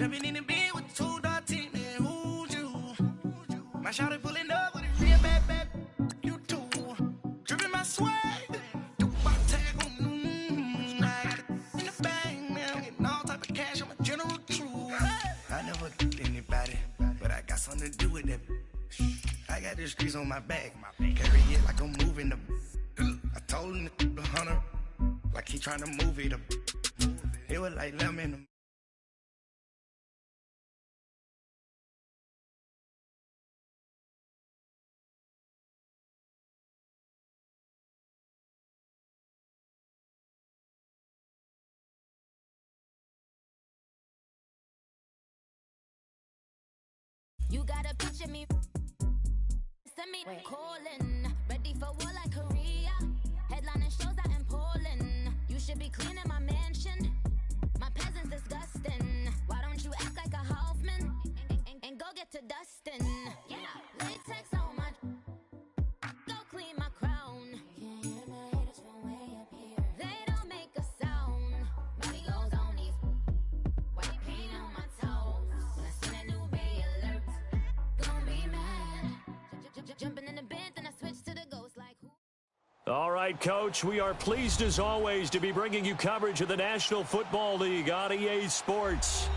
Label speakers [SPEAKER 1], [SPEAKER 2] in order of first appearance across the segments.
[SPEAKER 1] Jumping in the bed with 2 dark teeth, man, who's you? My shawty pulling up with a real bad, you too. Dripping my swag, do my tag on, I got it in the bag, man, getting all type of cash, I'm a general true. I never did anybody, but I got something to do with that. I got the streets on my back, carry it like I'm moving the. I told him the hunter, like he trying to move it up. It was like lemon.
[SPEAKER 2] You gotta picture me. Send me calling, ready for war like Korea. Headlining shows out in Poland. You should be cleaning my mansion. My peasants disgusting. Why don't you act like a Hoffman and go get to dustin'? Yeah, latex on my. Go clean my crown. Can't hear my haters from way up here. They don't make a sound. Money goes on these. White paint on my toes. When I see that new Bay alert, gonna be mad. Jumping in the bed, then I switch to the ghost like who?
[SPEAKER 3] All right, Coach, we are pleased as always to be bringing you coverage of the National Football League on EA Sports.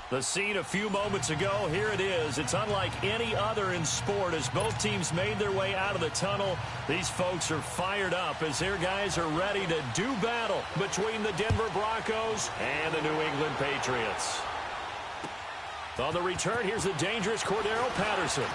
[SPEAKER 3] The scene a few moments ago, here it is. It's unlike any other in sport as both teams made their way out of the tunnel. These folks are fired up as their guys are ready to do battle between the Denver Broncos and the New England Patriots. On the return, here's the dangerous Cordero Patterson.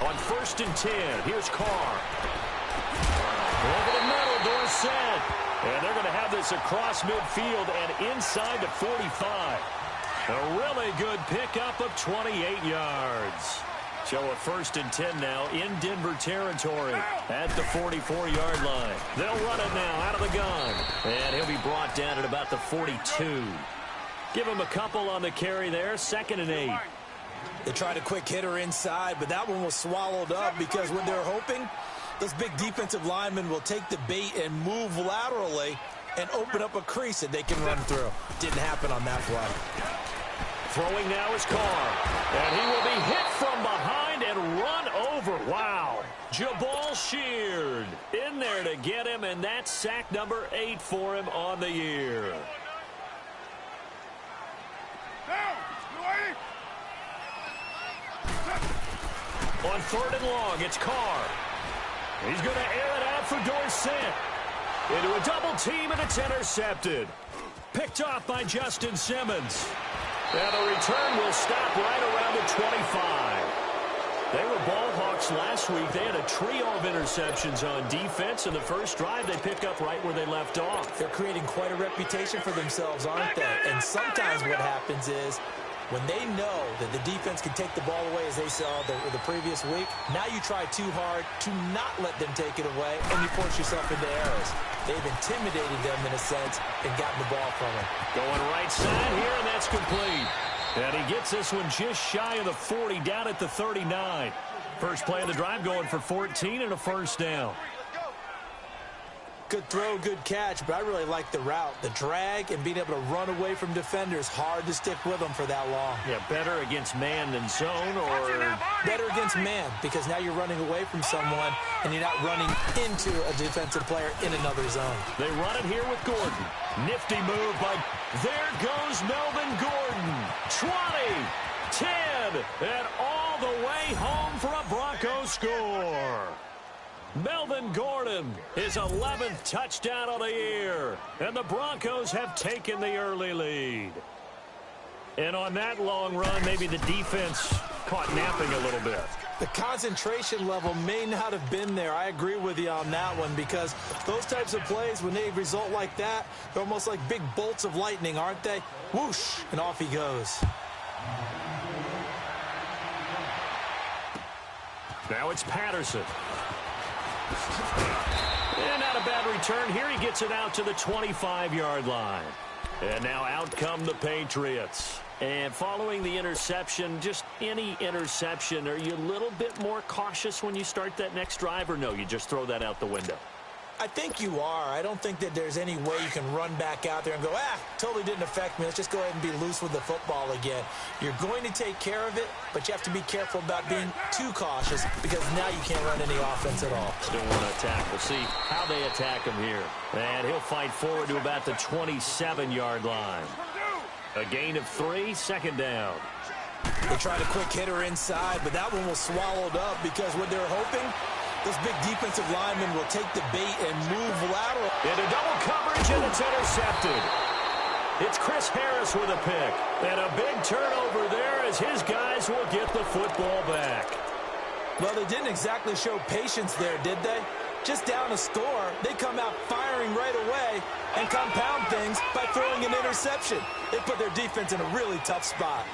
[SPEAKER 3] On 1st and 10, here's Carr. Over the middle, Dorsett. And they're going to have this across midfield and inside the 45. A really good pickup of 28 yards. So a 1st and 10 now in Denver territory at the 44-yard line. They'll run it now out of the gun. And he'll be brought down at about the 42. Give him a couple on the carry there, 2nd and 8.
[SPEAKER 4] They tried a quick hitter inside, but that one was swallowed up because when they're hoping, those big defensive linemen will take the bait and move laterally and open up a crease that they can run through. Didn't happen on that play.
[SPEAKER 3] Throwing now is Carr, and he will be hit from behind and run over. Wow. Jabal Sheard in there to get him, and that's sack number 8 for him on the year. On 3rd and long, it's Carr. He's going to air it out for Dorsett. Into a double team, and it's intercepted. Picked off by Justin Simmons. And the return will stop right around the 25. They were ball hawks last week. They had a trio of interceptions on defense. In the first drive, they pick up right where they left off.
[SPEAKER 4] They're creating quite a reputation for themselves, aren't they? And sometimes what happens is, when they know that the defense can take the ball away, as they saw the previous week, now you try too hard to not let them take it away, and you force yourself into errors. They've intimidated them in a sense and gotten the ball from them.
[SPEAKER 3] Going right side here, and that's complete. And he gets this one just shy of the 40, down at the 39. First play of the drive going for 14 and a 1st down.
[SPEAKER 4] Good throw, good catch, but I really like the route. The drag and being able to run away from defenders, hard to stick with them for that long.
[SPEAKER 3] Yeah, better against man than zone, or
[SPEAKER 4] better against man, because now you're running away from someone and you're not running into a defensive player in another zone.
[SPEAKER 3] They run it here with Gordon. Nifty move by, there goes Melvin Gordon. 20, 10, and all the way home for a Broncos score. Melvin Gordon, his 11th touchdown of the year. And the Broncos have taken the early lead. And on that long run, maybe the defense caught napping a little bit.
[SPEAKER 4] The concentration level may not have been there. I agree with you on that one, because those types of plays, when they result like that, they're almost like big bolts of lightning, aren't they? Whoosh, and off he goes.
[SPEAKER 3] Now it's Patterson. And not a bad return. Here he gets it out to the 25-yard line. And now out come the Patriots. And following the interception, just any interception, are you a little bit more cautious when you start that next drive, or no, you just throw that out the window?
[SPEAKER 4] I think you are. I don't think that there's any way you can run back out there and go, totally didn't affect me. Let's just go ahead and be loose with the football again. You're going to take care of it, but you have to be careful about being too cautious, because now you can't run any offense at all.
[SPEAKER 3] Still want to attack. We'll see how they attack him here. And he'll fight forward to about the 27-yard line. A gain of 3, second down.
[SPEAKER 4] They tried a quick hitter inside, but that one was swallowed up, because what they're hoping, those big defensive linemen will take the bait and move lateral.
[SPEAKER 3] Into double coverage, and it's intercepted. It's Chris Harris with a pick. And a big turnover there as his guys will get the football back.
[SPEAKER 4] Well, they didn't exactly show patience there, did they? Just down a score, they come out firing right away and compound things by throwing an interception. They put their defense in a really tough spot.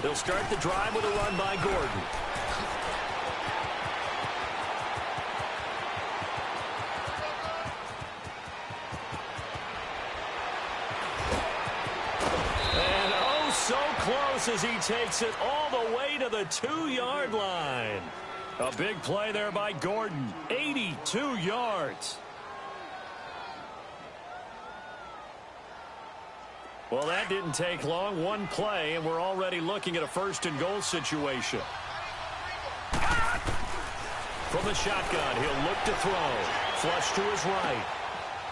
[SPEAKER 3] They'll start the drive with a run by Gordon. And oh, so close as he takes it all the way to the 2-yard line. A big play there by Gordon. 82 yards. Well, that didn't take long. One play, and we're already looking at a first-and-goal situation. From the shotgun, he'll look to throw. Flush to his right.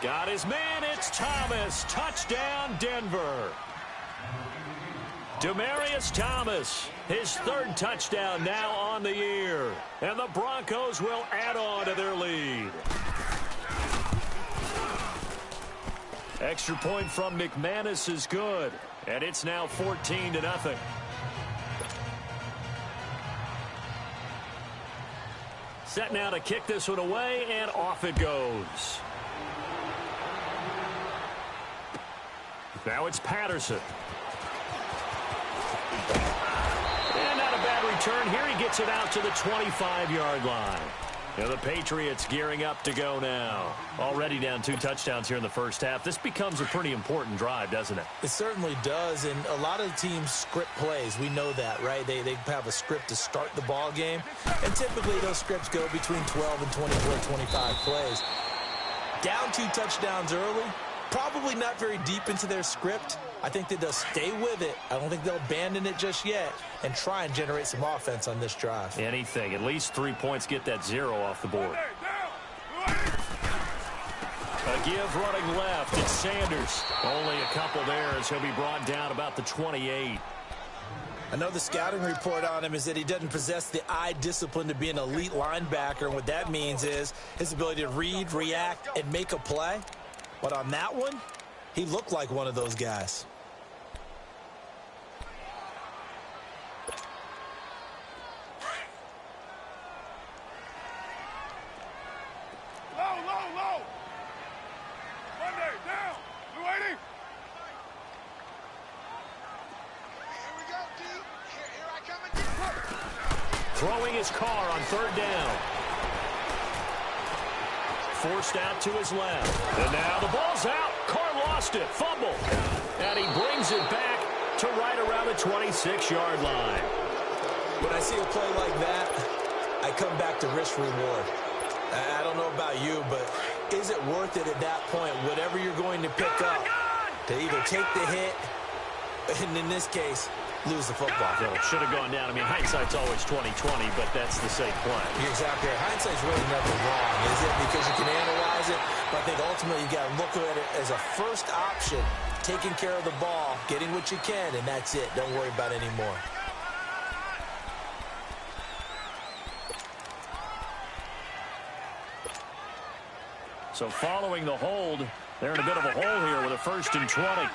[SPEAKER 3] Got his man. It's Thomas. Touchdown, Denver. Demaryius Thomas, his 3rd touchdown now on the year. And the Broncos will add on to their lead. Extra point from McManus is good, and it's now 14-0. Set now to kick this one away, and off it goes. Now it's Patterson. And not a bad return. Here he gets it out to the 25-yard line. Now the Patriots gearing up to go now. Already down 2 touchdowns here in the first half. This becomes a pretty important drive, doesn't it?
[SPEAKER 4] It certainly does, and a lot of teams script plays. We know that, right? They have a script to start the ball game, and typically those scripts go between 12 and 24, 25 plays. Down 2 touchdowns early, probably not very deep into their script. I think that they'll stay with it. I don't think they'll abandon it just yet and try and generate some offense on this drive.
[SPEAKER 3] Anything. At least 3 points, get that 0 off the board. A give running left. It's Sanders. Only a couple there as he'll be brought down about the 28.
[SPEAKER 4] I know the scouting report on him is that he doesn't possess the eye discipline to be an elite linebacker. And what that means is his ability to read, react, and make a play. But on that one, he looked like one of those guys.
[SPEAKER 3] Throwing his car on 3rd down. Forced out to his left. And now the ball's out. Carr lost it. Fumble. And he brings it back to right around the 26-yard line.
[SPEAKER 4] When I see a play like that, I come back to risk reward. I don't know about you, but is it worth it at that point, whatever you're going to pick up, to either take the hit, and in this case, lose the football?
[SPEAKER 3] Well, it should have gone down. I mean, hindsight's always 20/20, but that's the safe play.
[SPEAKER 4] You're exactly right. Hindsight's really nothing wrong, is it? Because you can analyze it, but I think ultimately you got to look at it as a first option, taking care of the ball, getting what you can, and that's it. Don't worry about it anymore.
[SPEAKER 3] So following the hold, they're in a bit of a hole here with a 1st and 20.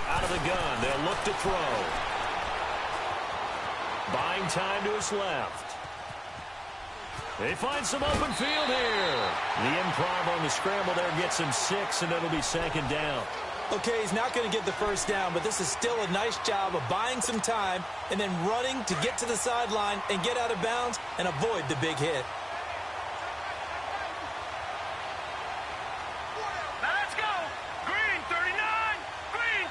[SPEAKER 3] Out of the gun, they'll look to throw. Buying time to his left. They find some open field here. The improv on the scramble there gets him 6, and it'll be second down.
[SPEAKER 4] Okay, he's not going to get the first down, but this is still a nice job of buying some time and then running to get to the sideline and get out of bounds and avoid the big hit.
[SPEAKER 1] Now let's go. Green 39. Green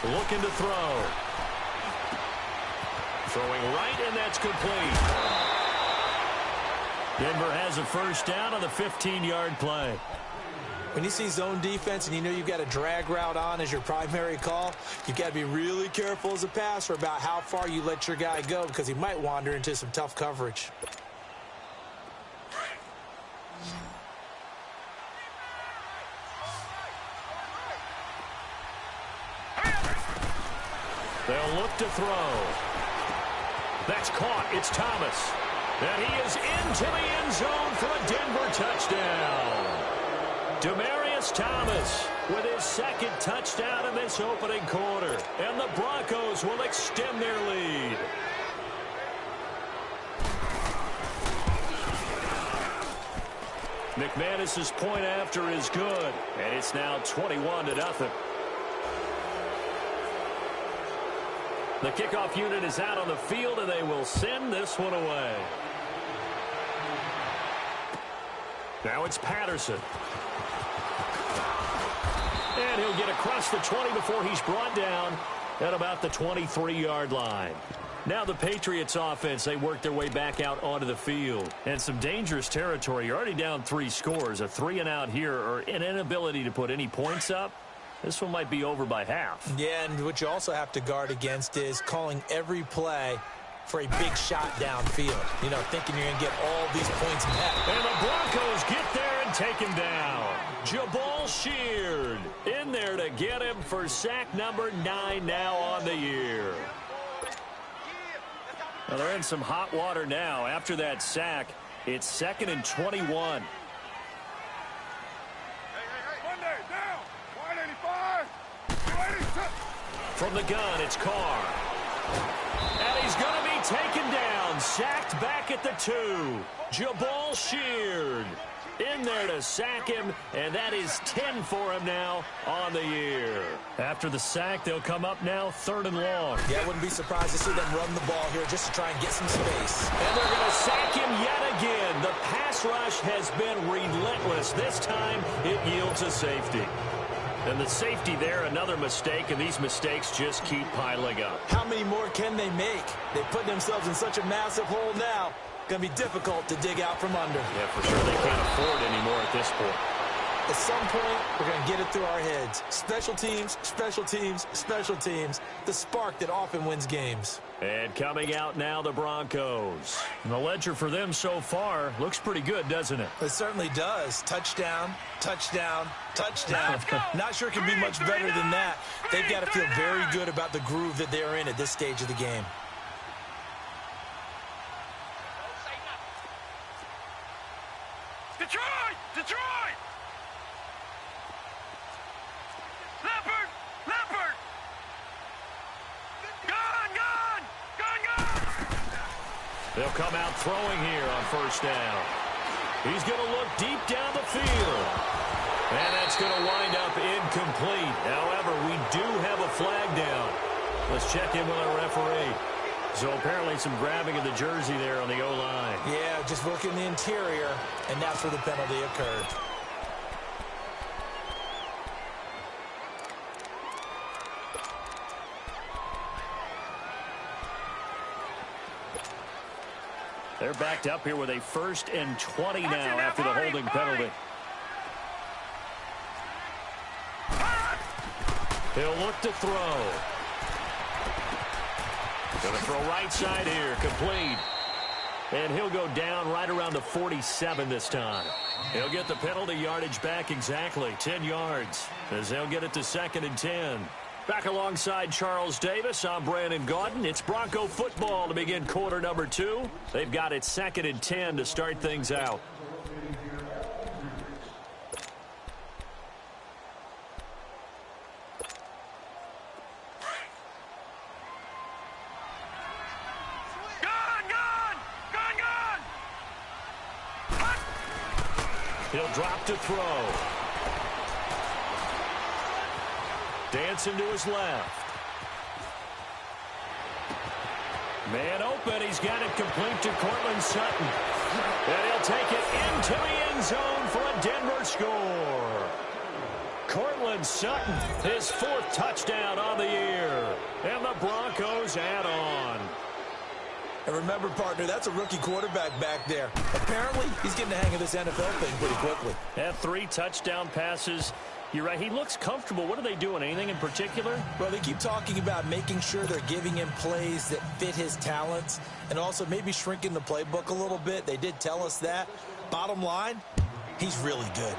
[SPEAKER 1] 39.
[SPEAKER 3] Looking to throw. Throwing right, and that's complete. Denver has a first down on the 15-yard play.
[SPEAKER 4] When you see zone defense and you know you've got a drag route on as your primary call, you've got to be really careful as a passer about how far you let your guy go because he might wander into some tough coverage.
[SPEAKER 3] They'll look to throw. That's caught. It's Thomas. And he is into the end zone for a Denver touchdown. Demaryius Thomas with his second touchdown in this opening quarter. And the Broncos will extend their lead. McManus's point after is good. And it's now 21-0. The kickoff unit is out on the field, and they will send this one away. Now it's Patterson. And he'll get across the 20 before he's brought down at about the 23-yard line. Now the Patriots offense, they work their way back out onto the field. And some dangerous territory. You're already down 3 scores. A 3-and-out here, or an inability to put any points up. This one might be over by half.
[SPEAKER 4] Yeah, and what you also have to guard against is calling every play for a big shot downfield. You know, thinking you're going to get all these points back.
[SPEAKER 3] And the Broncos get there and take him down. Jabal Sheard in there to get him for sack number 9 now on the year. Well, they're in some hot water now. After that sack, it's 2nd and 21. From the gun, it's Carr. And he's going to be taken down. Sacked back at the 2. Jabal Sheard in there to sack him, and that is 10 for him now on the year. After the sack, they'll come up now 3rd and long.
[SPEAKER 4] Yeah, I wouldn't be surprised to see them run the ball here just to try and get some space.
[SPEAKER 3] And they're going to sack him yet again. The pass rush has been relentless. This time, it yields a safety. And the safety there, another mistake, and these mistakes just keep piling up.
[SPEAKER 4] How many more can they make? They put themselves in such a massive hole now. Going to be difficult to dig out from under.
[SPEAKER 3] Yeah, for sure they can't afford anymore at this point.
[SPEAKER 4] At some point, we're going to get it through our heads. Special teams, special teams, special teams. The spark that often wins games.
[SPEAKER 3] And coming out now, the Broncos. And the ledger for them so far looks pretty good, doesn't it?
[SPEAKER 4] It certainly does. Touchdown, touchdown, touchdown. Not sure it can be much better than that. They've got to feel very good about the groove that they're in at this stage of the game.
[SPEAKER 1] Detroit! Detroit! Leopard! Leopard! Gone! Gone! Gone! Gone!
[SPEAKER 3] They'll come out throwing here on 1st down. He's going to look deep down the field. And that's going to wind up incomplete. However, we do have a flag down. Let's check in with our referee. So apparently some grabbing of the jersey there on the O-line.
[SPEAKER 4] Yeah, just working the interior, and that's where the penalty occurred.
[SPEAKER 3] They're backed up here with a 1st and 20 now after the holding penalty. He'll look to throw. Going to throw right side here, complete. And he'll go down right around the 47 this time. He'll get the penalty yardage back exactly, 10 yards, as they'll get it to 2nd and 10. Back alongside Charles Davis, I'm Brandon Gaudin. It's Bronco football to begin quarter number 2. They've got it 2nd and 10 to start things out. He'll drop to throw. Dancing to his left. Man open. He's got it complete to Cortland Sutton. And he'll take it into the end zone for a Denver score. Cortland Sutton, his 4th touchdown on the year. And the Broncos add on.
[SPEAKER 4] And remember, partner, that's a rookie quarterback back there. Apparently, he's getting the hang of this NFL thing pretty quickly.
[SPEAKER 3] Had 3 touchdown passes. You're right. He looks comfortable. What are they doing? Anything in particular?
[SPEAKER 4] Well, they keep talking about making sure they're giving him plays that fit his talents and also maybe shrinking the playbook a little bit. They did tell us that. Bottom line, he's really good.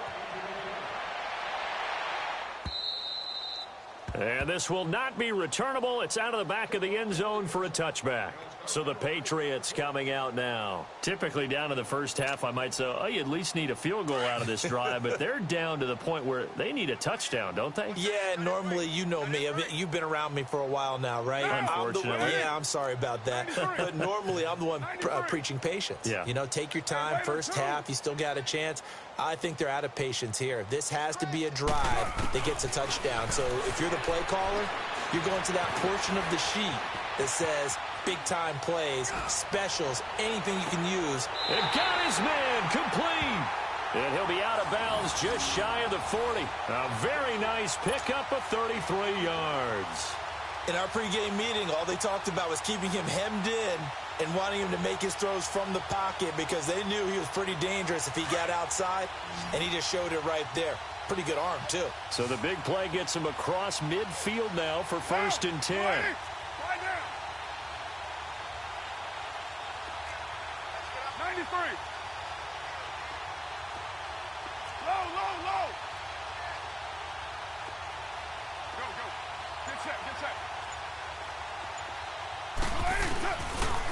[SPEAKER 3] And this will not be returnable. It's out of the back of the end zone for a touchback. So the Patriots coming out now. Typically down to the first half, I might say, oh, you at least need a field goal out of this drive. But they're down to the point where they need a touchdown, don't they?
[SPEAKER 4] Yeah, normally, you know me. You've been around me for a while now, right?
[SPEAKER 3] Unfortunately.
[SPEAKER 4] I'm sorry about that. But normally, I'm the one preaching patience.
[SPEAKER 3] Yeah.
[SPEAKER 4] You know, take your time. First half, you still got a chance. I think they're out of patience here. This has to be a drive that gets a touchdown. So if you're the play caller, you're going to that portion of the sheet that says big-time plays, specials, anything you can use.
[SPEAKER 3] And got his man complete. And he'll be out of bounds just shy of the 40. A very nice pickup of 33 yards.
[SPEAKER 4] In our pregame meeting, all they talked about was keeping him hemmed in and wanting him to make his throws from the pocket because they knew he was pretty dangerous if he got outside, and he just showed it right there. Pretty good arm, too.
[SPEAKER 3] So the big play gets him across midfield now for 1st and 10.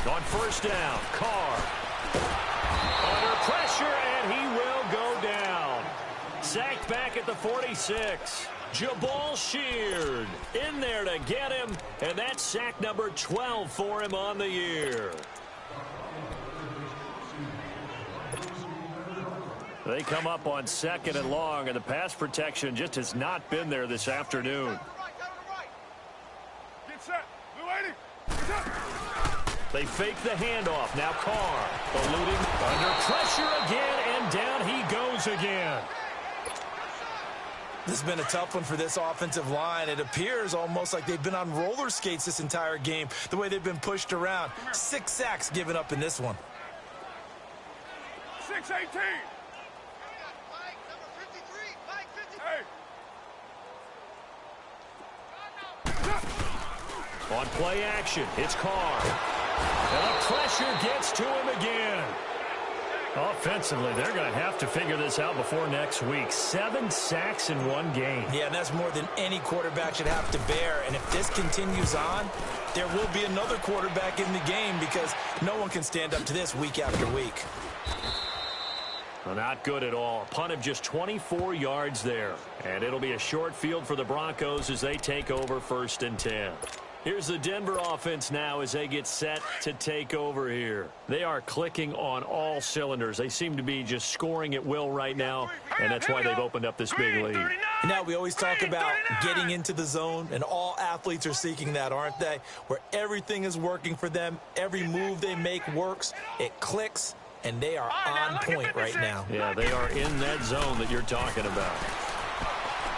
[SPEAKER 3] On 1st down, Carr. Under pressure, and he will go down. Sacked back at the 46. Jabal Sheard in there to get him, and that's sack number 12 for him on the year. They come up on 2nd and long, and the pass protection just has not been there this afternoon. They fake the handoff. Now Carr eluding under pressure again, and down he goes again.
[SPEAKER 4] This has been a tough one for this offensive line. It appears almost like they've been on roller skates this entire game, the way they've been pushed around. 6 sacks given up in this one.
[SPEAKER 5] 6-18.
[SPEAKER 3] On play action, it's Carr. And the pressure gets to him again. Offensively, they're going to have to figure this out before next week. 7 sacks in 1 game.
[SPEAKER 4] Yeah, and that's more than any quarterback should have to bear. And if this continues on, there will be another quarterback in the game because no one can stand up to this week after week.
[SPEAKER 3] Well, not good at all. A punt of just 24 yards there. And it'll be a short field for the Broncos as they take over 1st and 10. Here's the Denver offense now as they get set to take over here. They are clicking on all cylinders. They seem to be just scoring at will right now, and that's why they've opened up this big lead.
[SPEAKER 4] Now, we always talk about getting into the zone, and all athletes are seeking that, aren't they? Where everything is working for them, every move they make works, it clicks, and they are on point right now.
[SPEAKER 3] Yeah, they are in that zone that you're talking about.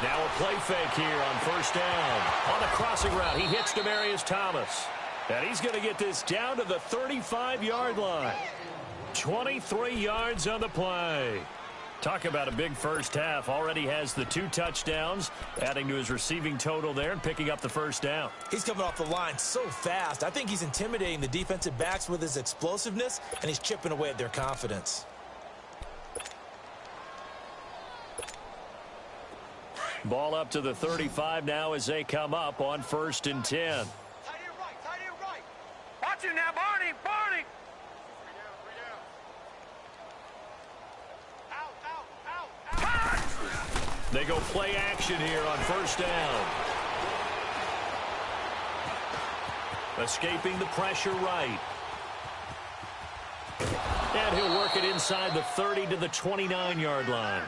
[SPEAKER 3] Now a play fake here on 1st down. On the crossing route, he hits Demaryius Thomas. And he's going to get this down to the 35-yard line. 23 yards on the play. Talk about a big first half. Already has the 2 touchdowns, adding to his receiving total there and picking up the 1st down.
[SPEAKER 4] He's coming off the line so fast. I think he's intimidating the defensive backs with his explosiveness, and he's chipping away at their confidence.
[SPEAKER 3] Ball up to the 35 now as they come up on 1st and 10.
[SPEAKER 5] Tight end right. Watch it now, Barney. Out.
[SPEAKER 3] They go play action here on 1st down. Escaping the pressure right. And he'll work it inside the 30 to the 29-yard line.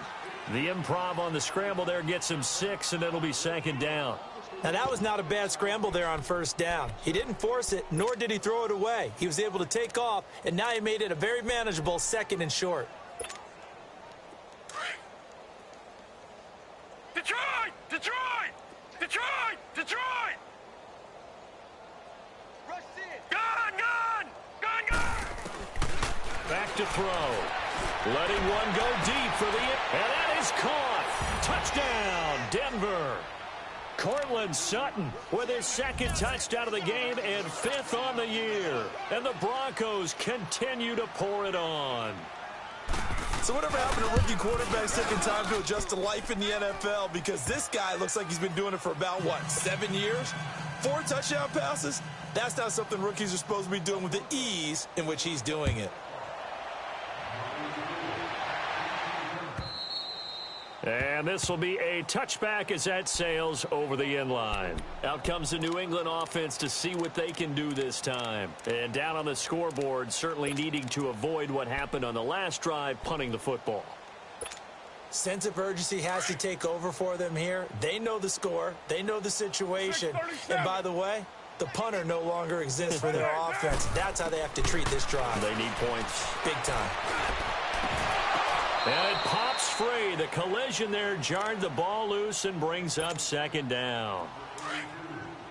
[SPEAKER 3] The improv on the scramble there gets him 6, and it'll be second down.
[SPEAKER 4] Now, that was not a bad scramble there on first down. He didn't force it, nor did he throw it away. He was able to take off, and now he made it a very manageable 2nd and short.
[SPEAKER 5] Detroit! Detroit! Detroit! Detroit! Rush in! Gun! Gun! Gun! Gun!
[SPEAKER 3] Back to throw. Letting one go deep for the... And that is caught. Touchdown, Denver. Cortland Sutton with his 2nd touchdown of the game and 5th on the year. And the Broncos continue to pour it on.
[SPEAKER 6] So whatever happened to rookie quarterbacks taking time to adjust to life in the NFL? Because this guy looks like he's been doing it for about, 7 years? 4 touchdown passes? That's not something rookies are supposed to be doing with the ease in which he's doing it.
[SPEAKER 3] And this will be a touchback as that sails over the end line. Out comes the New England offense to see what they can do this time. And down on the scoreboard, certainly needing to avoid what happened on the last drive, punting the football.
[SPEAKER 4] Sense of urgency has to take over for them here. They know the score. They know the situation. And by the way, the punter no longer exists for their offense. That's how they have to treat this drive.
[SPEAKER 3] They need points.
[SPEAKER 4] Big time.
[SPEAKER 3] And it pops free. The collision there jarred the ball loose and brings up 2nd down.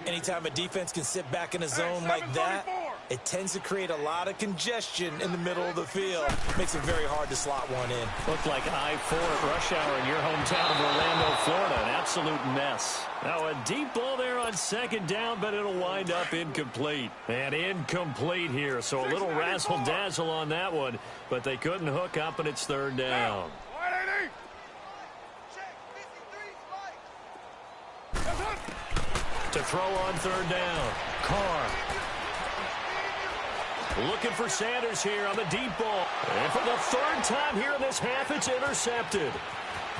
[SPEAKER 4] Anytime a defense can sit back in a zone like that, it tends to create a lot of congestion in the middle of the field. Makes it very hard to slot one in.
[SPEAKER 3] Looked like I-4 at rush hour in your hometown of Orlando, Florida. An absolute mess. Now a deep ball there on 2nd down, but it'll wind up incomplete. And incomplete here, so a little razzle-dazzle on that one. But they couldn't hook up, and it's 3rd down. To throw on 3rd down. Carr. Looking for Sanders here on the deep ball. And for the 3rd time here in this half, it's intercepted.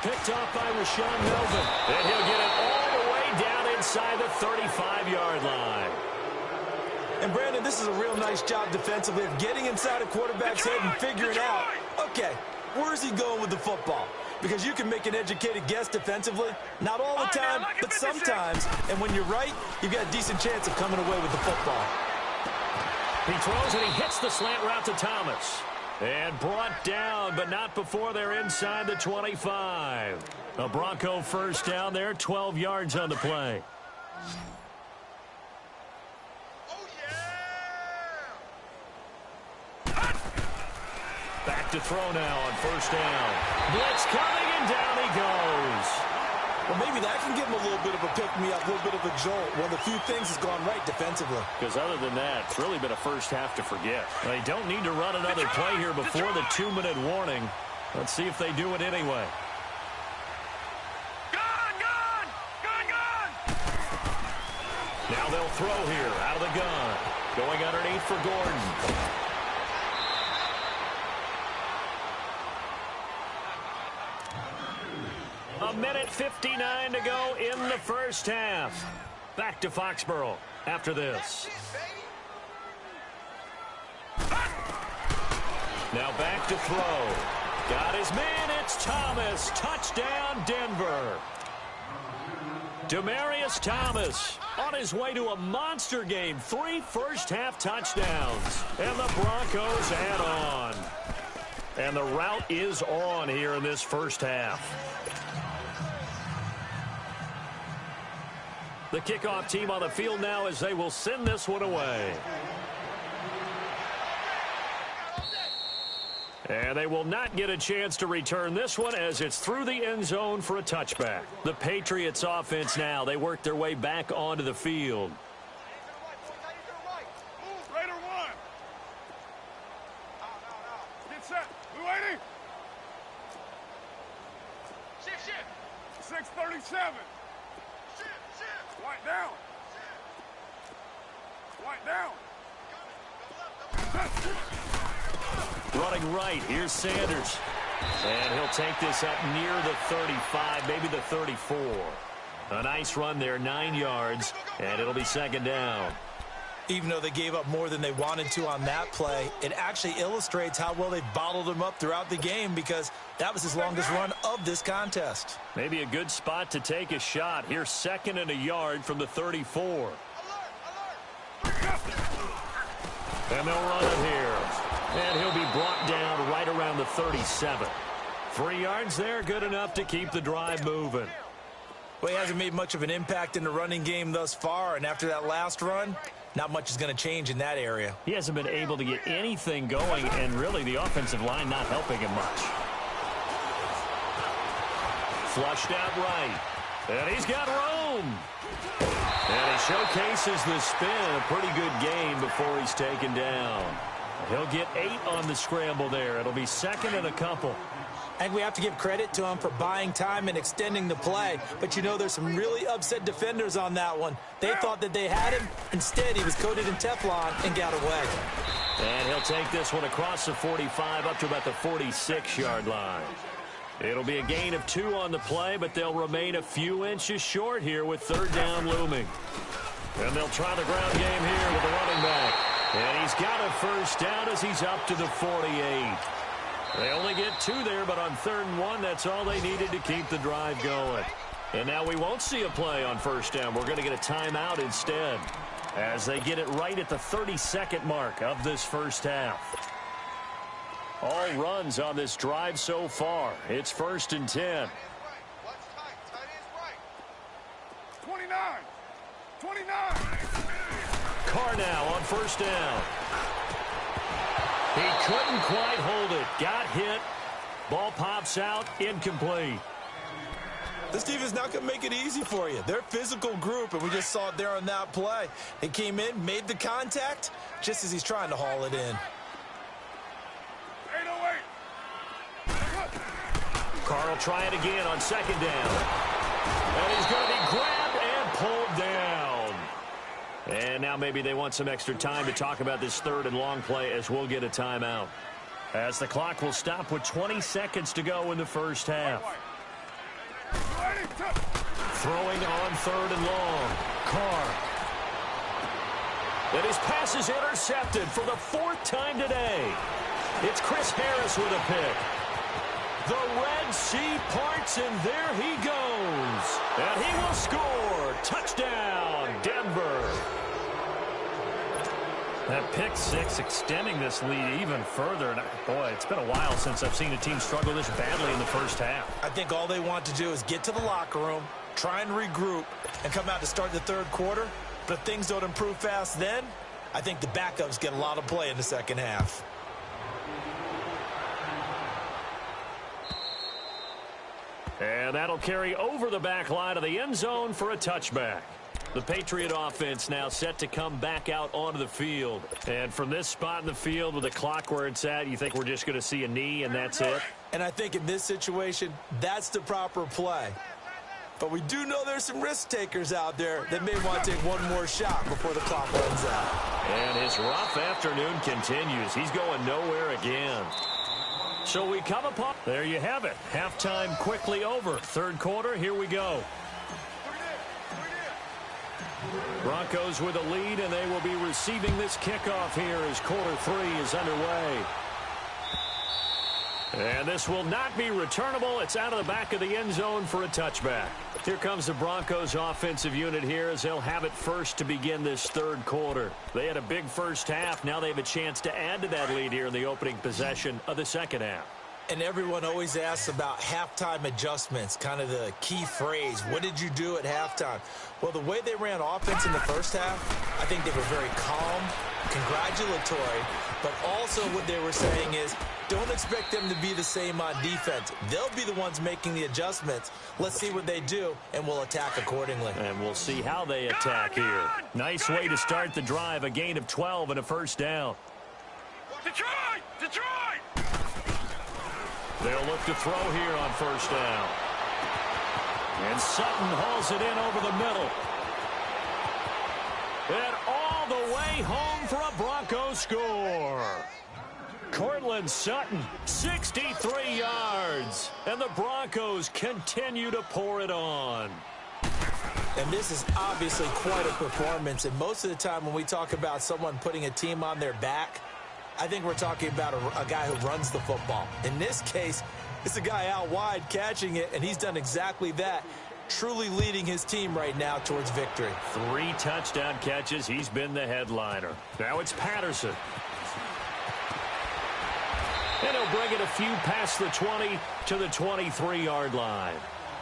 [SPEAKER 3] Picked off by Rashawn Melvin. And he'll get it all the way down inside the 35-yard line.
[SPEAKER 4] And, Brandon, this is a real nice job defensively of getting inside a quarterback's head and figuring out, okay, where's he going with the football? Because you can make an educated guess defensively. Not all the time, but sometimes. And when you're right, you've got a decent chance of coming away with the football.
[SPEAKER 3] He throws and he hits the slant route to Thomas. And brought down, but not before they're inside the 25. A Bronco 1st down there, 12 yards on the play. Back to throw now on 1st down. Blitz coming, and down he goes.
[SPEAKER 6] Well, maybe that can give him a little bit of a pick-me-up, a little bit of a jolt. One of the few things has gone right defensively.
[SPEAKER 3] Because other than that, it's really been a first half to forget. They don't need to run another play here before the 2-minute warning. Let's see if they do it anyway.
[SPEAKER 5] Gun! Gun! Gun! Gun!
[SPEAKER 3] Now they'll throw here out of the gun. Going underneath for Gordon. A minute 59 to go in the first half. Back to Foxborough after this. Now back to throw. Got his man, it's Thomas. Touchdown, Denver. Demaryius Thomas on his way to a monster game. 3 first-half touchdowns. And the Broncos add on. And the route is on here in this first half. The kickoff team on the field now as they will send this one away. And they will not get a chance to return this one as it's through the end zone for a touchback. The Patriots offense now, they work their way back onto the field.
[SPEAKER 5] Raider 1. Get set. We waiting? Shift. 637. White down. White down.
[SPEAKER 3] Running right, here's Sanders. And he'll take this up near the 35, maybe the 34. A nice run there, 9 yards, and it'll be 2nd down.
[SPEAKER 4] Even though they gave up more than they wanted to on that play, it actually illustrates how well they bottled him up throughout the game because that was his longest run of this contest.
[SPEAKER 3] Maybe a good spot to take a shot. Here's 2nd and a yard from the 34. And they'll run it here. And he'll be brought down right around the 37. 3 yards there, good enough to keep the drive moving.
[SPEAKER 4] Well, he hasn't made much of an impact in the running game thus far, and after that last run, not much is going to change in that area.
[SPEAKER 3] He hasn't been able to get anything going, and really the offensive line not helping him much. Flushed out right. And he's got room. And he showcases the spin. A pretty good game before he's taken down. He'll get 8 on the scramble there. It'll be 2nd and a couple.
[SPEAKER 4] And we have to give credit to him for buying time and extending the play. But, you know, there's some really upset defenders on that one. They thought that they had him. Instead, he was coated in Teflon and got away.
[SPEAKER 3] And he'll take this one across the 45 up to about the 46-yard line. It'll be a gain of 2 on the play, but they'll remain a few inches short here with 3rd down looming. And they'll try the ground game here with the running back. And he's got a 1st down as he's up to the 48. They only get 2 there, but on 3rd and 1, that's all they needed to keep the drive going. And now we won't see a play on 1st down. We're going to get a timeout instead as they get it right at the 32nd mark of this first half. All runs on this drive so far. It's 1st and 10.
[SPEAKER 5] 29. 29.
[SPEAKER 3] Carr now on 1st down. He couldn't quite hold it. Got hit. Ball pops out. Incomplete.
[SPEAKER 6] This team is not going to make it easy for you. They're a physical group, and we just saw it there on that play. They came in, made the contact, just as he's trying to haul it in.
[SPEAKER 5] 808.
[SPEAKER 3] Carr will try it again on 2nd down. And he's going to be grabbed and pulled down. And now maybe they want some extra time to talk about this 3rd and long play as we'll get a timeout. As the clock will stop with 20 seconds to go in the first half. Throwing on 3rd and long. Carr. And his pass is intercepted for the 4th time today. It's Chris Harris with a pick. The Red Sea parts, and there he goes. And he will score. Touchdown, Denver. That pick 6 extending this lead even further. And boy, it's been a while since I've seen a team struggle this badly in the first half.
[SPEAKER 4] I think all they want to do is get to the locker room, try and regroup, and come out to start the 3rd quarter. But if things don't improve fast then, I think the backups get a lot of play in the 2nd half.
[SPEAKER 3] And that'll carry over the back line of the end zone for a touchback. The Patriot offense now set to come back out onto the field. And from this spot in the field with the clock where it's at, you think we're just going to see a knee and that's it?
[SPEAKER 4] And I think in this situation, that's the proper play. But we do know there's some risk takers out there that may want to take one more shot before the clock runs out.
[SPEAKER 3] And his rough afternoon continues. He's going nowhere again. So we come upon, there you have it. Halftime quickly over. 3rd quarter, here we go. Broncos with a lead, and they will be receiving this kickoff here as quarter 3 is underway. And this will not be returnable. It's out of the back of the end zone for a touchback. Here comes the Broncos offensive unit here as they'll have it first to begin this 3rd quarter. They had a big first half. Now they have a chance to add to that lead here in the opening possession of the 2nd half.
[SPEAKER 4] And everyone always asks about halftime adjustments, kind of the key phrase. What did you do at halftime? Well, the way they ran offense in the first half, I think they were very calm, congratulatory, but also what they were saying is don't expect them to be the same on defense. They'll be the ones making the adjustments. Let's see what they do, and we'll attack accordingly.
[SPEAKER 3] And we'll see how they attack here. Nice way to start the drive, a gain of 12 and a 1st down.
[SPEAKER 5] Detroit! Detroit!
[SPEAKER 3] They'll look to throw here on 1st down. And Sutton hauls it in over the middle. And all the way home for a Broncos score. Cortland Sutton, 63 yards. And the Broncos continue to pour it on.
[SPEAKER 4] And this is obviously quite a performance. And most of the time when we talk about someone putting a team on their back, I think we're talking about a guy who runs the football. In this case, it's a guy out wide catching it, and he's done exactly that, truly leading his team right now towards victory.
[SPEAKER 3] 3 touchdown catches. He's been the headliner. Now it's Patterson. And he'll bring it a few past the 20 to the 23-yard line.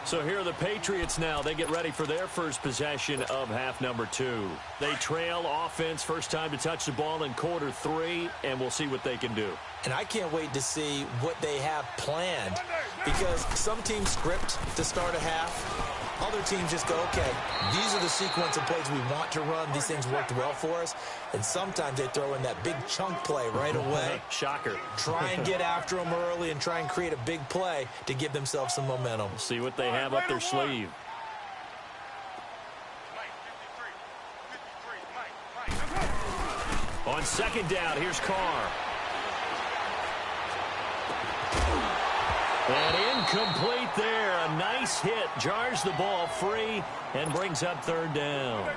[SPEAKER 3] So here are the Patriots now. They get ready for their first possession of half number 2. They trail offense, first time to touch the ball in quarter 3, and we'll see what they can do.
[SPEAKER 4] And I can't wait to see what they have planned, because some teams script to start a half. Other teams just go, okay, these are the sequence of plays we want to run. These things worked well for us. And sometimes they throw in that big chunk play right away.
[SPEAKER 3] Shocker.
[SPEAKER 4] Try and get after them early and try and create a big play to give themselves some momentum.
[SPEAKER 3] See what they have up their sleeve. On second down, here's Carr. And incomplete there. A nice hit. Jars the ball free and brings up third down.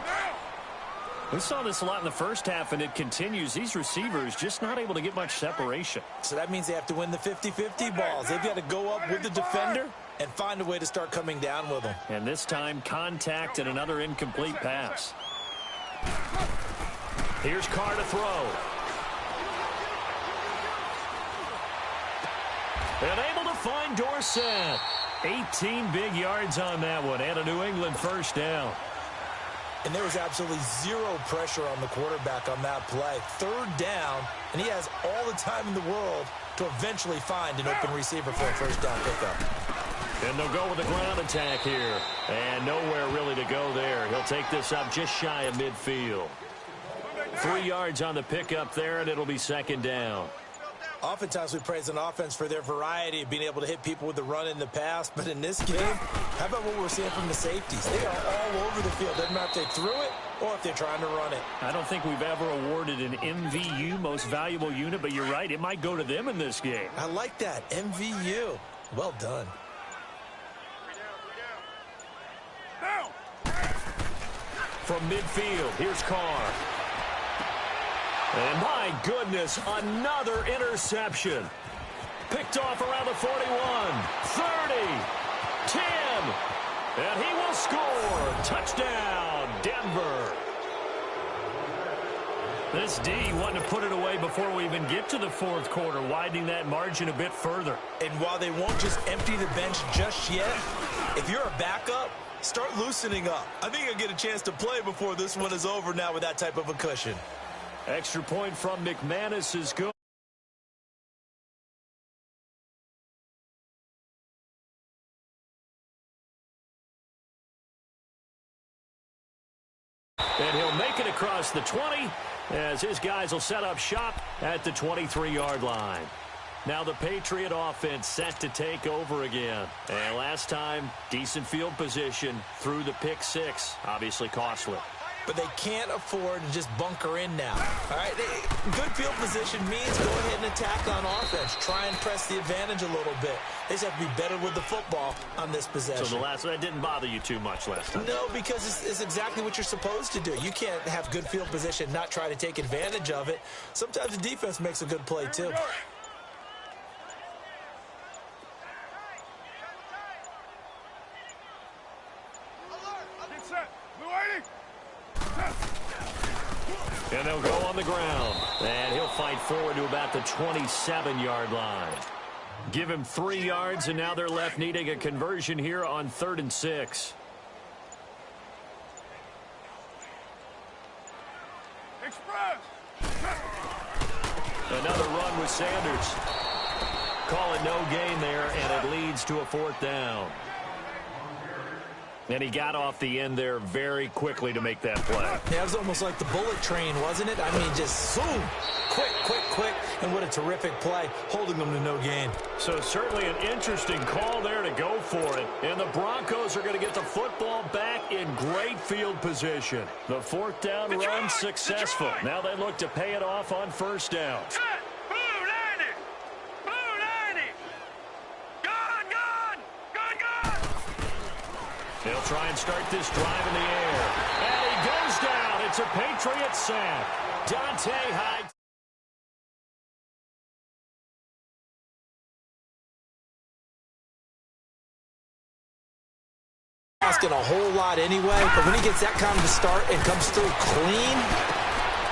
[SPEAKER 3] We saw this a lot in the first half, and it continues. These receivers just not able to get much separation.
[SPEAKER 4] So that means they have to win the 50-50 balls. They've got to go up with the defender and find a way to start coming down with them.
[SPEAKER 3] And this time, contact and another incomplete pass. Here's Carr to throw. And able to find Dorsett. 18 big yards on that one, and a New England first down.
[SPEAKER 4] And there was absolutely zero pressure on the quarterback on that play. Third down, and he has all the time in the world to eventually find an open receiver for a first down pickup.
[SPEAKER 3] And they'll go with a ground attack here. And nowhere really to go there. He'll take this up just shy of midfield. 3 yards on the pickup there, and it'll be second down.
[SPEAKER 4] Oftentimes we praise an offense for their variety of being able to hit people with the run in the pass, but in this game, how about what we're seeing from the safeties? They are all over the field. Doesn't matter if they threw it or if they're trying to run it.
[SPEAKER 3] I don't think we've ever awarded an MVU, most valuable unit, but you're right, it might go to them in this game.
[SPEAKER 4] I like that, MVU. Well done.
[SPEAKER 3] From midfield, here's Carr. And my goodness, another interception. Picked off around the 41, 30, 10, and he will score. Touchdown, Denver. This D wanting to put it away before we even get to the fourth quarter, widening that margin a bit further.
[SPEAKER 4] And while they won't just empty the bench just yet, if you're a backup, start loosening up. I think you'll get a chance to play before this one is over now with that type of a cushion.
[SPEAKER 3] Extra point from McManus is good. And he'll make it across the 20 as his guys will set up shop at the 23-yard line. Now the Patriot offense set to take over again. And last time, decent field position through the pick six. Obviously costly.
[SPEAKER 4] But they can't afford to just bunker in now. All right, good field position means go ahead and attack on offense. Try and press the advantage a little bit. They just have to be better with the football on this possession.
[SPEAKER 3] So that didn't bother you too much last time?
[SPEAKER 4] No, because it's exactly what you're supposed to do. You can't have good field position, not try to take advantage of it. Sometimes the defense makes a good play too.
[SPEAKER 3] And they'll go on the ground. And he'll fight forward to about the 27-yard line. Give him 3 yards, and now they're left needing a conversion here on 3rd and 6.
[SPEAKER 5] Express!
[SPEAKER 3] Another run with Sanders. Call it no gain there, and it leads to a 4th down. And he got off the end there very quickly to make that play.
[SPEAKER 4] Yeah, it was almost like the bullet train, wasn't it? I mean, just zoom, quick, and what a terrific play, holding them to no gain.
[SPEAKER 3] So certainly an interesting call there to go for it. And the Broncos are going to get the football back in great field position. The 4th down run successful. Now they look to pay it off on 1st down. He'll try and start this drive in the air. And he goes down. It's a Patriot sack. Dante Hyde.
[SPEAKER 4] Asking a whole lot anyway, but when he gets that kind of a start and comes through clean,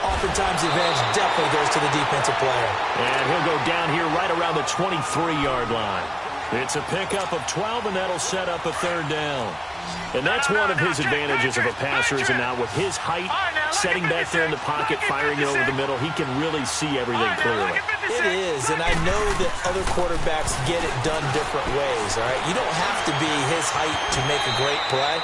[SPEAKER 4] oftentimes the advantage definitely goes to the defensive player.
[SPEAKER 3] And he'll go down here right around the 23-yard line. It's a pickup of 12, and that'll set up a third down. And that's one of his advantages of a passer, is now with his height, setting back there in the pocket, firing it over the middle, he can really see everything clearly.
[SPEAKER 4] It is, and I know that other quarterbacks get it done different ways, all right? You don't have to be his height to make a great play,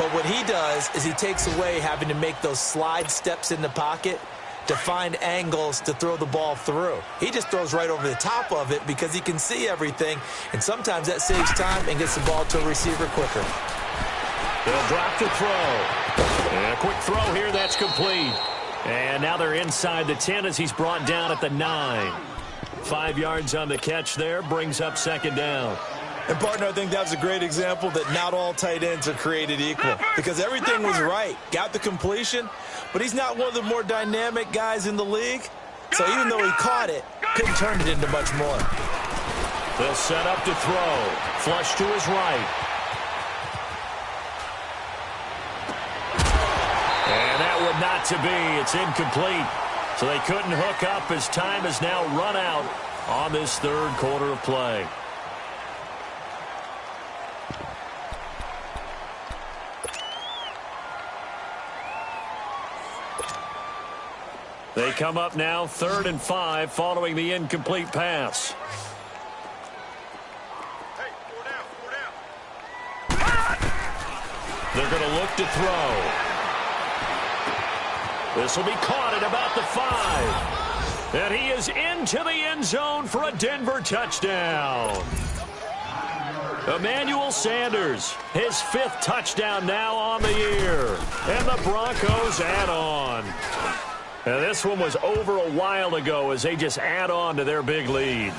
[SPEAKER 4] but what he does is he takes away having to make those slide steps in the pocket to find angles to throw the ball through. He just throws right over the top of it because he can see everything, and sometimes that saves time and gets the ball to a receiver quicker.
[SPEAKER 3] They'll drop the throw. And a quick throw here, that's complete. And now they're inside the 10 as he's brought down at the 9. 5 yards on the catch there, brings up second down.
[SPEAKER 6] And, partner, I think that was a great example that not all tight ends are created equal, because everything was right. Got the completion, but he's not one of the more dynamic guys in the league. So even though he caught it, couldn't turn it into much more.
[SPEAKER 3] They'll set up to throw. Flush to his right. And that would not to be. It's incomplete. So they couldn't hook up as time has now run out on this third quarter of play. They come up now 3rd and 5 following the incomplete pass.
[SPEAKER 5] Hey, 4 down.
[SPEAKER 3] They're going to look to throw. This will be caught at about the 5. And he is into the end zone for a Denver touchdown. Emmanuel Sanders, his 5th touchdown now on the year. And the Broncos add on. And this one was over a while ago as they just add on to their big lead.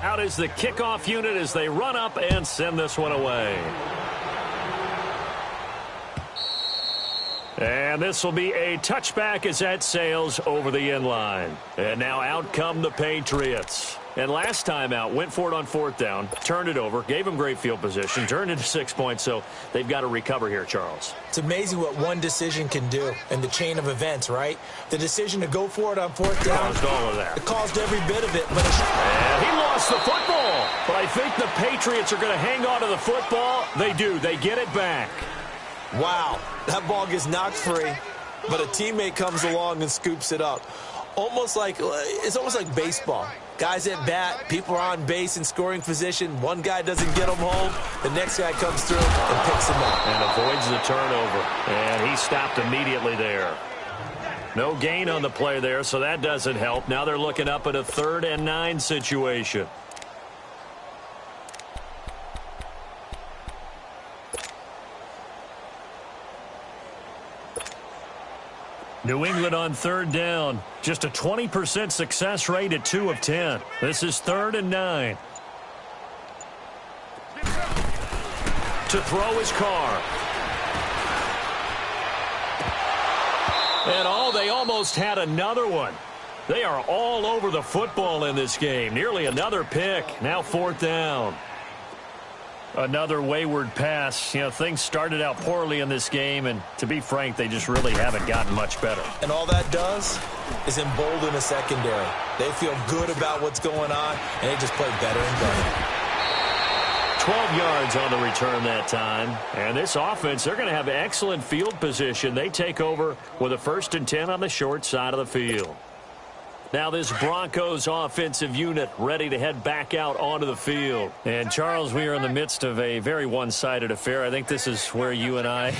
[SPEAKER 3] Out is the kickoff unit as they run up and send this one away. And this will be a touchback as that sails over the end line. And now out come the Patriots. And last time out, went for it on 4th down, turned it over, gave them great field position, turned it to 6 points, so they've got to recover here, Charles.
[SPEAKER 4] It's amazing what one decision can do in the chain of events, right? The decision to go for it on 4th down.
[SPEAKER 3] Caused all of that.
[SPEAKER 4] It caused every bit of it. But
[SPEAKER 3] and he lost the football. But I think the Patriots are going to hang on to the football. They do. They get it back.
[SPEAKER 6] Wow, that ball gets knocked free, but a teammate comes along and scoops it up. It's almost like baseball. Guys at bat, people are on base in scoring position. One guy doesn't get them home. The next guy comes through and picks him up.
[SPEAKER 3] And avoids the turnover. And he stopped immediately there. No gain on the play there, so that doesn't help. Now they're looking up at a 3rd and 9 situation. New England on 3rd down. Just a 20% success rate at 2 of 10. This is 3rd and 9. To throw his Carr. And they almost had another one. They are all over the football in this game. Nearly another pick. Now 4th down. Another wayward pass. You know, things started out poorly in this game, and to be frank, they just really haven't gotten much better.
[SPEAKER 6] And all that does is embolden a secondary. They feel good about what's going on, and they just play better and better.
[SPEAKER 3] 12 yards on the return that time. And this offense, they're going to have excellent field position. They take over with a 1st and 10 on the short side of the field. Now this Broncos offensive unit ready to head back out onto the field. And, Charles, we are in the midst of a very one-sided affair. I think this is where you and I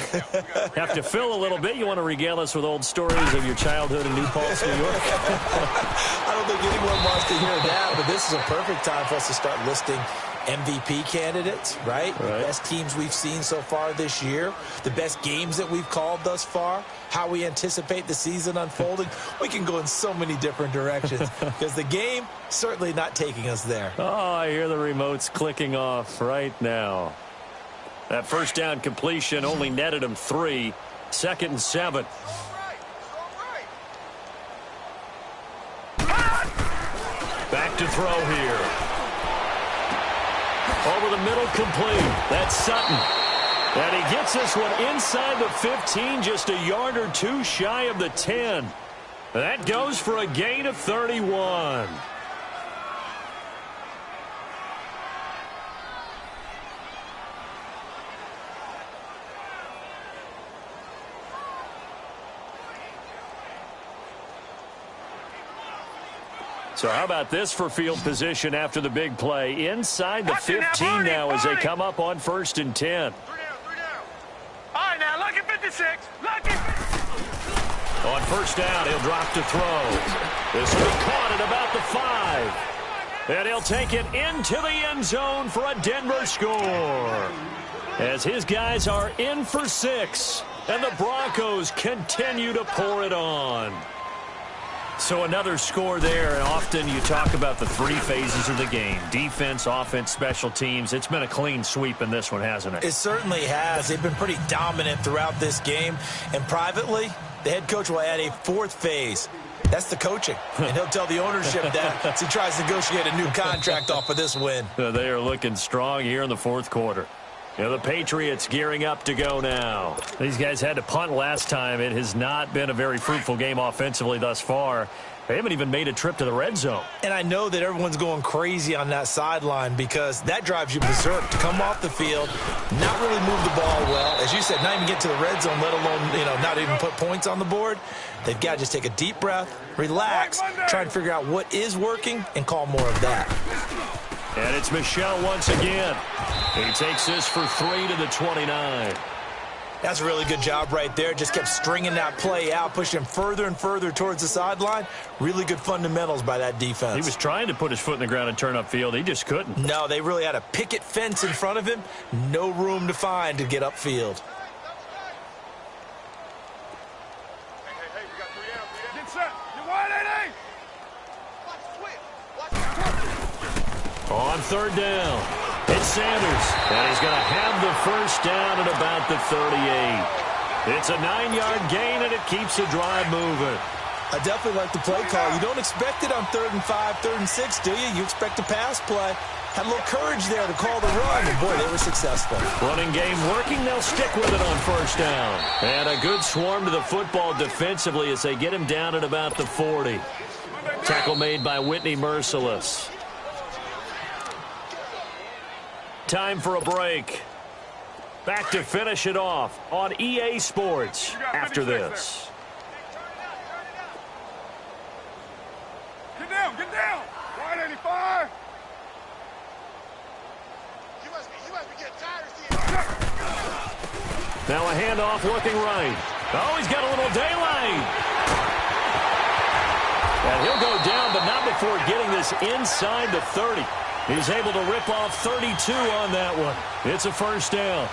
[SPEAKER 3] have to fill a little bit. You want to regale us with old stories of your childhood in New Paltz, New York?
[SPEAKER 6] I
[SPEAKER 4] don't think anyone wants to hear that, but this is a perfect time for us to start listing MVP candidates, right? The best teams we've seen so far this year, the best games that we've called thus far, how we anticipate the season unfolding. We can go in so many different directions because the game certainly not taking us there.
[SPEAKER 3] Oh, I hear the remotes clicking off right now. That first down completion only netted him 3. 2nd and 7. Back to throw here. Over the middle, complete. That's Sutton. And he gets this one inside the 15, just a yard or 2 shy of the 10. That goes for a gain of 31. So how about this for field position after the big play? Inside the 15 now as they come up on 1st and 10.
[SPEAKER 5] 3 down. All right, now, lucky 56. Lucky.
[SPEAKER 3] On 1st down, he'll drop to throw. This will be caught at about the 5. And he'll take it into the end zone for a Denver score. As his guys are in for 6. And the Broncos continue to pour it on. So another score there, and often you talk about the 3 phases of the game. Defense, offense, special teams. It's been a clean sweep in this one, hasn't it?
[SPEAKER 4] It certainly has. They've been pretty dominant throughout this game. And privately, the head coach will add a 4th phase. That's the coaching. And he'll tell the ownership that as he tries to negotiate a new contract off of this win.
[SPEAKER 3] They are looking strong here in the 4th quarter. The Patriots gearing up to go now. These guys had to punt last time. It has not been a very fruitful game offensively thus far. They haven't even made a trip to the red zone.
[SPEAKER 4] And I know that everyone's going crazy on that sideline because that drives you berserk to come off the field, not really move the ball well. As you said, not even get to the red zone, let alone, not even put points on the board. They've got to just take a deep breath, relax, try and figure out what is working, and call more of that.
[SPEAKER 3] And it's Michel once again. He takes this for 3 to the 29.
[SPEAKER 4] That's a really good job right there. Just kept stringing that play out, pushing him further and further towards the sideline. Really good fundamentals by that defense.
[SPEAKER 3] He was trying to put his foot in the ground and turn upfield. He just couldn't.
[SPEAKER 4] No, they really had a picket fence in front of him. No room to find to get upfield.
[SPEAKER 5] Hey, we got 3 down. Get set. You're wide, 8.
[SPEAKER 3] On 3rd down, it's Sanders, and he's going to have the first down at about the 38. It's a 9-yard gain, and it keeps the drive moving.
[SPEAKER 4] I definitely like the play call. You don't expect it on 3rd and 5, 3rd and 6, do you? You expect a pass play. Had a little courage there to call the run, and boy, they were successful.
[SPEAKER 3] Running game working, they'll stick with it on 1st down. And a good swarm to the football defensively as they get him down at about the 40. Tackle made by Whitney Merciless. Time for a break. Back to finish it off on EA Sports after this.
[SPEAKER 5] Get down. Wide 85. You must be getting tired of seeing.
[SPEAKER 3] Now a handoff looking right. Oh, he's got a little daylight. And he'll go down, but not before getting this inside the 30. He's able to rip off 32 on that one. It's a first down.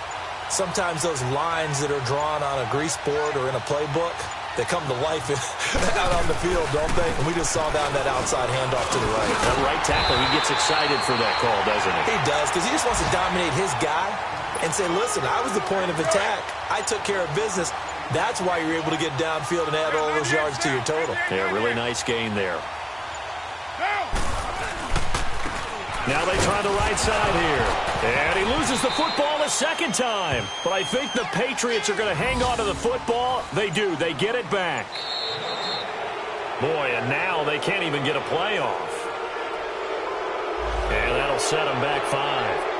[SPEAKER 4] Sometimes those lines that are drawn on a grease board or in a playbook, they come to life out on the field, don't they? And we just saw down that outside handoff to the right.
[SPEAKER 3] That right tackle, he gets excited for that call, doesn't he?
[SPEAKER 4] He does, because he just wants to dominate his guy and say, listen, I was the point of attack. I took care of business. That's why you're able to get downfield and add all those yards to your total.
[SPEAKER 3] Yeah, really nice gain there. Now they try the right side here. And he loses the football a 2nd time. But I think the Patriots are going to hang on to the football. They do. They get it back. Boy, and now they can't even get a play off. And that'll set them back 5.